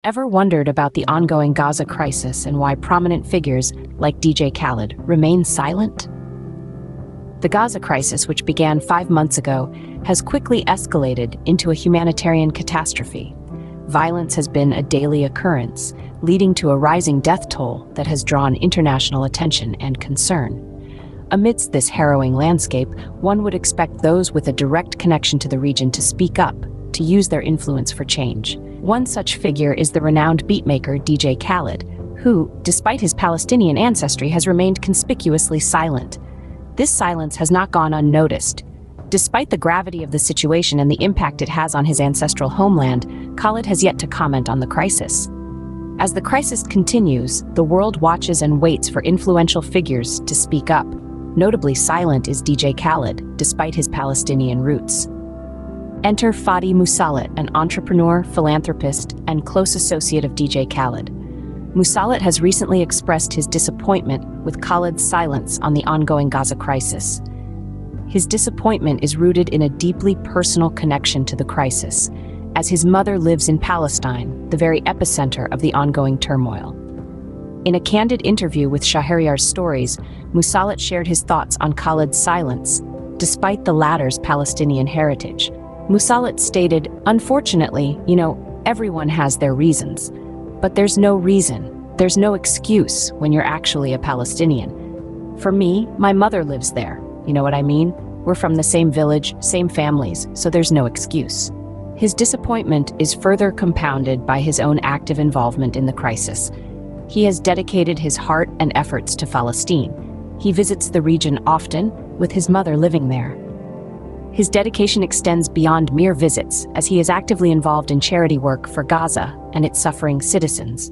Ever wondered about the ongoing Gaza crisis and why prominent figures like DJ Khaled remain silent? The Gaza crisis, which began 5 months ago, has quickly escalated into a humanitarian catastrophe. Violence has been a daily occurrence, leading to a rising death toll that has drawn international attention and concern. Amidst this harrowing landscape, one would expect those with a direct connection to the region to speak up, to use their influence for change. One such figure is the renowned beatmaker DJ Khaled, who, despite his Palestinian ancestry, has remained conspicuously silent. This silence has not gone unnoticed. Despite the gravity of the situation and the impact it has on his ancestral homeland, Khaled has yet to comment on the crisis. As the crisis continues, the world watches and waits for influential figures to speak up. Notably silent is DJ Khaled, despite his Palestinian roots. Enter Fadi Musalat, an entrepreneur, philanthropist, and close associate of DJ Khaled. Musalat has recently expressed his disappointment with Khaled's silence on the ongoing Gaza crisis. His disappointment is rooted in a deeply personal connection to the crisis, as his mother lives in Palestine, the very epicenter of the ongoing turmoil. In a candid interview with Shahryar's Stories, Musalat shared his thoughts on Khaled's silence, despite the latter's Palestinian heritage. Musalat stated, "Unfortunately, everyone has their reasons. But there's no reason, there's no excuse when you're actually a Palestinian. For me, my mother lives there. You know what I mean? We're from the same village, same families, so there's no excuse." His disappointment is further compounded by his own active involvement in the crisis. He has dedicated his heart and efforts to Palestine. He visits the region often, with his mother living there. His dedication extends beyond mere visits, as he is actively involved in charity work for Gaza and its suffering citizens.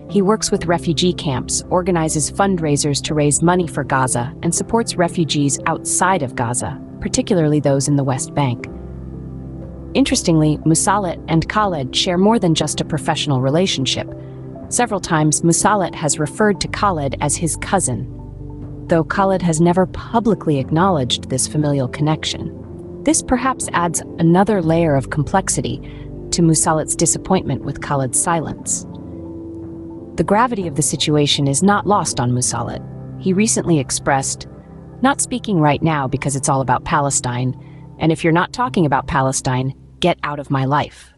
He works with refugee camps, organizes fundraisers to raise money for Gaza, and supports refugees outside of Gaza, particularly those in the West Bank. Interestingly, Musalat and Khaled share more than just a professional relationship. Several times, Musalat has referred to Khaled as his cousin, though Khaled has never publicly acknowledged this familial connection. This perhaps adds another layer of complexity to Musalat's disappointment with Khaled's silence. The gravity of the situation is not lost on Musalat. He recently expressed, "Not speaking right now because it's all about Palestine, and if you're not talking about Palestine, get out of my life."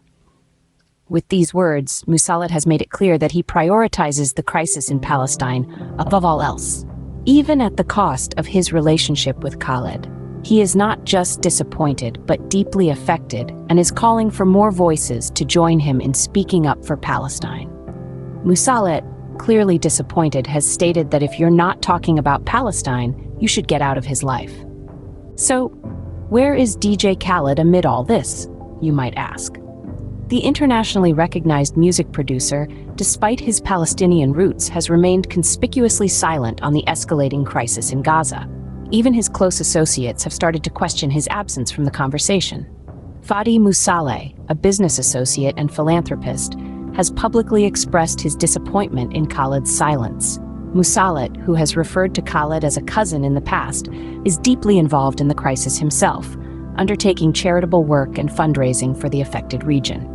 With these words, Musalat has made it clear that he prioritizes the crisis in Palestine above all else, even at the cost of his relationship with Khaled. He is not just disappointed, but deeply affected, and is calling for more voices to join him in speaking up for Palestine. Musalat, clearly disappointed, has stated that if you're not talking about Palestine, you should get out of his life. So, where is DJ Khaled amid all this, you might ask? The internationally recognized music producer, despite his Palestinian roots, has remained conspicuously silent on the escalating crisis in Gaza. Even his close associates have started to question his absence from the conversation. Fadi Musalat, a business associate and philanthropist, has publicly expressed his disappointment in Khaled's silence. Musalat, who has referred to Khaled as a cousin in the past, is deeply involved in the crisis himself, undertaking charitable work and fundraising for the affected region.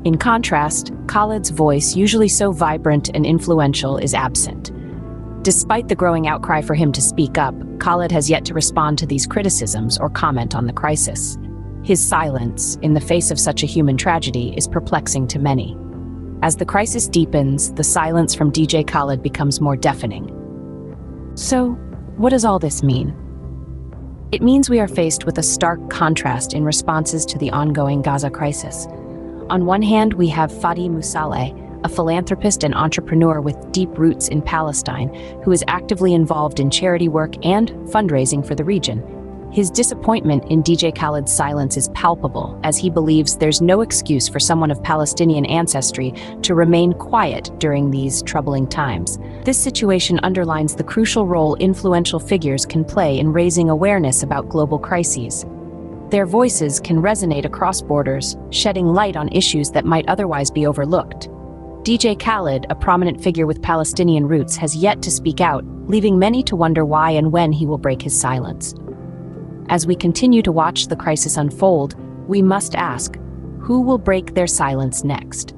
In contrast, Khaled's voice, usually so vibrant and influential, is absent. Despite the growing outcry for him to speak up, Khaled has yet to respond to these criticisms or comment on the crisis. His silence, in the face of such a human tragedy, is perplexing to many. As the crisis deepens, the silence from DJ Khaled becomes more deafening. So, what does all this mean? It means we are faced with a stark contrast in responses to the ongoing Gaza crisis. On one hand, we have Fadi Musalat, a philanthropist and entrepreneur with deep roots in Palestine, who is actively involved in charity work and fundraising for the region. His disappointment in DJ Khaled's silence is palpable, as he believes there's no excuse for someone of Palestinian ancestry to remain quiet during these troubling times. This situation underlines the crucial role influential figures can play in raising awareness about global crises. Their voices can resonate across borders, shedding light on issues that might otherwise be overlooked. DJ Khaled, a prominent figure with Palestinian roots, has yet to speak out, leaving many to wonder why and when he will break his silence. As we continue to watch the crisis unfold, we must ask, who will break their silence next?